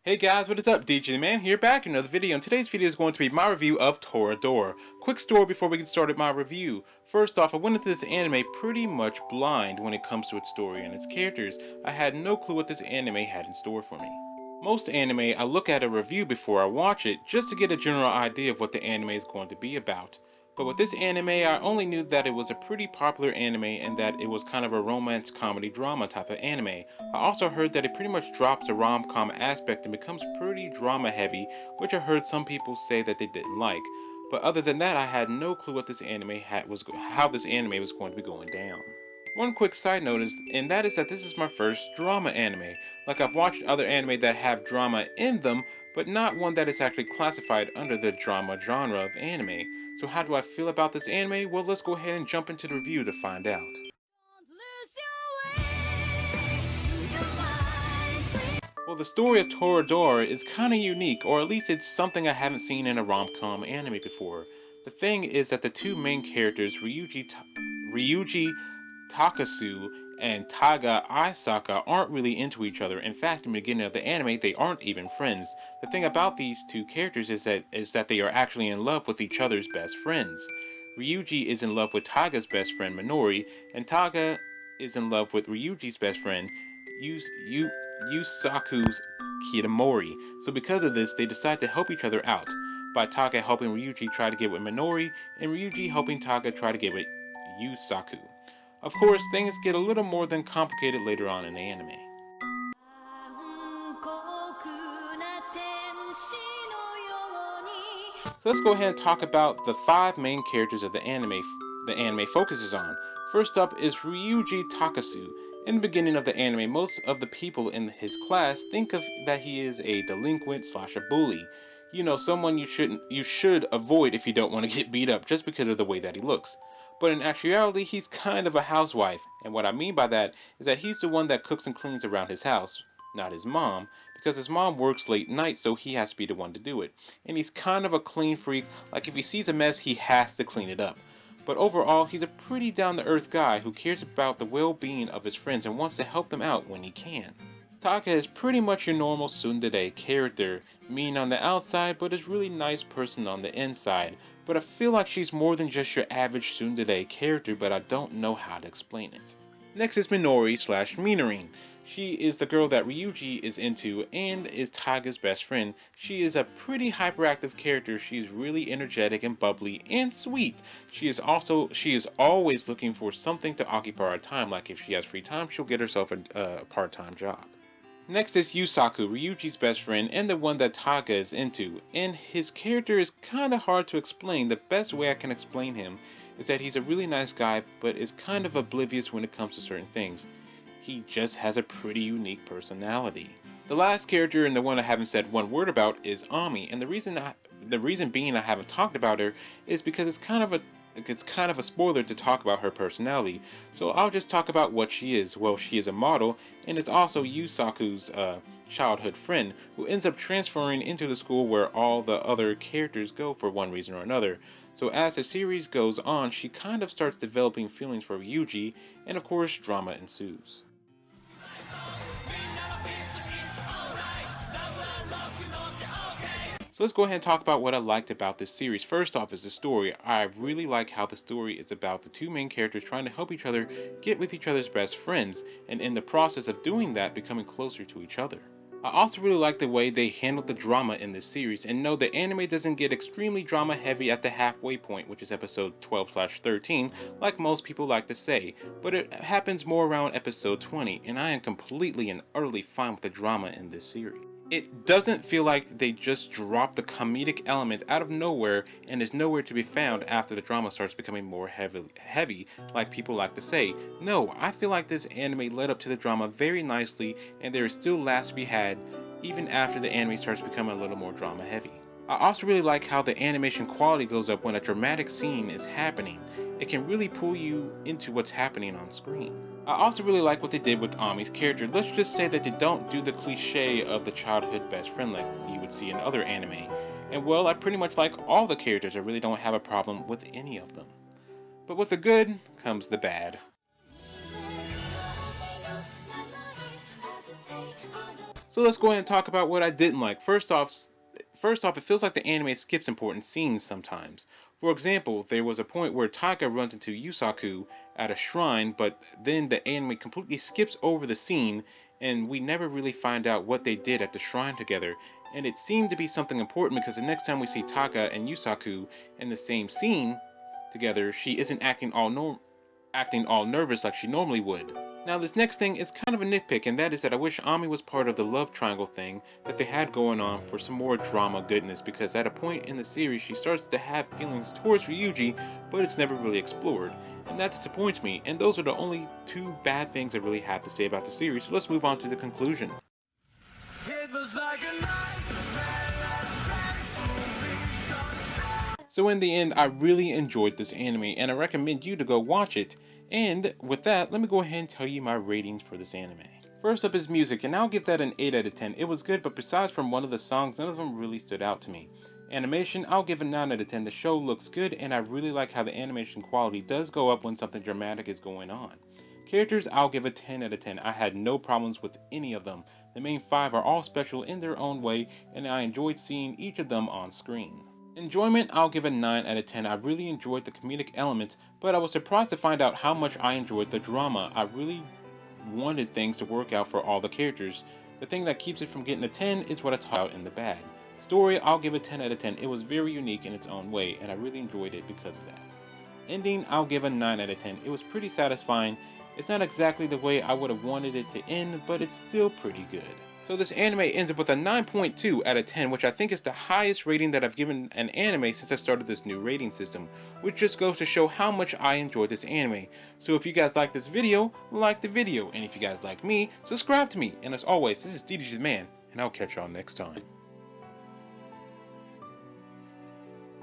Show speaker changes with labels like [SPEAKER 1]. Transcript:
[SPEAKER 1] Hey guys, what is up? DJ the Man here, back in another video, and today's video is going to be my review of Toradora. Quick story before we get started my review. First off, I went into this anime pretty much blind when it comes to its story and its characters. I had no clue what this anime had in store for me. Most anime, I look at a review before I watch it, just to get a general idea of what the anime is going to be about. But with this anime, I only knew that it was a pretty popular anime and that it was kind of a romance comedy drama type of anime. I also heard that it pretty much drops the rom-com aspect and becomes pretty drama heavy, which I heard some people say that they didn't like. But other than that, I had no clue what this anime how this anime was going to be going down. One quick side note and that is that this is my first drama anime. Like, I've watched other anime that have drama in them, but not one that is actually classified under the drama genre of anime. So how do I feel about this anime? Well, let's go ahead and jump into the review to find out. Well, the story of Toradora is kinda unique, or at least it's something I haven't seen in a rom-com anime before. The thing is that the two main characters, Ryuji Takasu and Taga Isaka, aren't really into each other. In fact, in the beginning of the anime, they aren't even friends. The thing about these two characters is that they are actually in love with each other's best friends. Ryuji is in love with Taga's best friend Minori, and Taga is in love with Ryuji's best friend Yusaku's Kitamori. So because of this, they decide to help each other out, by Taga helping Ryuji try to get with Minori, and Ryuji helping Taga try to get with Yusaku. Of course, things get a little more than complicated later on in the anime. So let's go ahead and talk about the 5 main characters of the anime focuses on. First up is Ryuji Takasu. In the beginning of the anime, most of the people in his class think of that he is a delinquent / a bully. You know, someone you should avoid if you don't want to get beat up just because of the way that he looks. But in actuality, he's kind of a housewife, and what I mean by that is that he's the one that cooks and cleans around his house, not his mom, because his mom works late nights, so he has to be the one to do it. And he's kind of a clean freak, like if he sees a mess, he has to clean it up. But overall, he's a pretty down-to-earth guy who cares about the well-being of his friends and wants to help them out when he can. Taka is pretty much your normal tsundere character, mean on the outside but is really nice person on the inside. But I feel like she's more than just your average tsundere character, but I don't know how to explain it. Next is Minori / Minorine. She is the girl that Ryuji is into and is Taga's best friend. She is a pretty hyperactive character. She is really energetic and bubbly and sweet. She is always looking for something to occupy her time, like if she has free time, she'll get herself a part-time job. Next is Yusaku, Ryuji's best friend and the one that Taga is into, and his character is kinda hard to explain. The best way I can explain him is that he's a really nice guy, but is kind of oblivious when it comes to certain things. He just has a pretty unique personality. The last character, and the one I haven't said one word about, is Ami, and the reason being I haven't talked about her is because it's kind of a spoiler to talk about her personality, so I'll just talk about what she is. Well, she is a model, and is also Yusaku's childhood friend, who ends up transferring into the school where all the other characters go for one reason or another. So as the series goes on, she kind of starts developing feelings for Ryuji, and of course, drama ensues. So let's go ahead and talk about what I liked about this series. First off is the story. I really like how the story is about the two main characters trying to help each other get with each other's best friends, and in the process of doing that, becoming closer to each other. I also really like the way they handled the drama in this series, and know the anime doesn't get extremely drama heavy at the halfway point, which is episode 12/13, like most people like to say, but it happens more around episode 20, and I am completely and utterly fine with the drama in this series. It doesn't feel like they just dropped the comedic element out of nowhere and is nowhere to be found after the drama starts becoming more heavy, like people like to say. No, I feel like this anime led up to the drama very nicely, and there is still laughs to be had even after the anime starts becoming a little more drama heavy. I also really like how the animation quality goes up when a dramatic scene is happening. It can really pull you into what's happening on screen. I also really like what they did with Ami's character. Let's just say that they don't do the cliche of the childhood best friend like you would see in other anime. And well, I pretty much like all the characters. I really don't have a problem with any of them. But with the good comes the bad. So let's go ahead and talk about what I didn't like. First off, it feels like the anime skips important scenes sometimes. For example, there was a point where Taka runs into Yusaku at a shrine, but then the anime completely skips over the scene, and we never really find out what they did at the shrine together. And it seemed to be something important because the next time we see Taka and Yusaku in the same scene together, she isn't acting all nervous like she normally would. Now this next thing is kind of a nitpick, and that is that I wish Ami was part of the love triangle thing that they had going on for some more drama goodness, because at a point in the series she starts to have feelings towards Ryuji, but it's never really explored. And that disappoints me, and those are the only two bad things I really have to say about the series, so let's move on to the conclusion. So in the end, I really enjoyed this anime, and I recommend you to go watch it. And with that, let me go ahead and tell you my ratings for this anime. First up is music, and I'll give that an 8 out of 10. It was good, but besides from one of the songs, none of them really stood out to me. Animation, I'll give a 9 out of 10. The show looks good, and I really like how the animation quality does go up when something dramatic is going on. Characters, I'll give a 10 out of 10. I had no problems with any of them. The main 5 are all special in their own way, and I enjoyed seeing each of them on screen. Enjoyment, I'll give a 9 out of 10. I really enjoyed the comedic elements, but I was surprised to find out how much I enjoyed the drama. I really wanted things to work out for all the characters. The thing that keeps it from getting a 10 is what I talked about in the bag. Story, I'll give a 10 out of 10. It was very unique in its own way, and I really enjoyed it because of that. Ending, I'll give a 9 out of 10. It was pretty satisfying. It's not exactly the way I would have wanted it to end, but it's still pretty good. So this anime ends up with a 9.2 out of 10, which I think is the highest rating that I've given an anime since I started this new rating system, which just goes to show how much I enjoyed this anime. So if you guys like this video, like the video, and if you guys like me, subscribe to me. And as always, this is DDG the Man, and I'll catch y'all next time.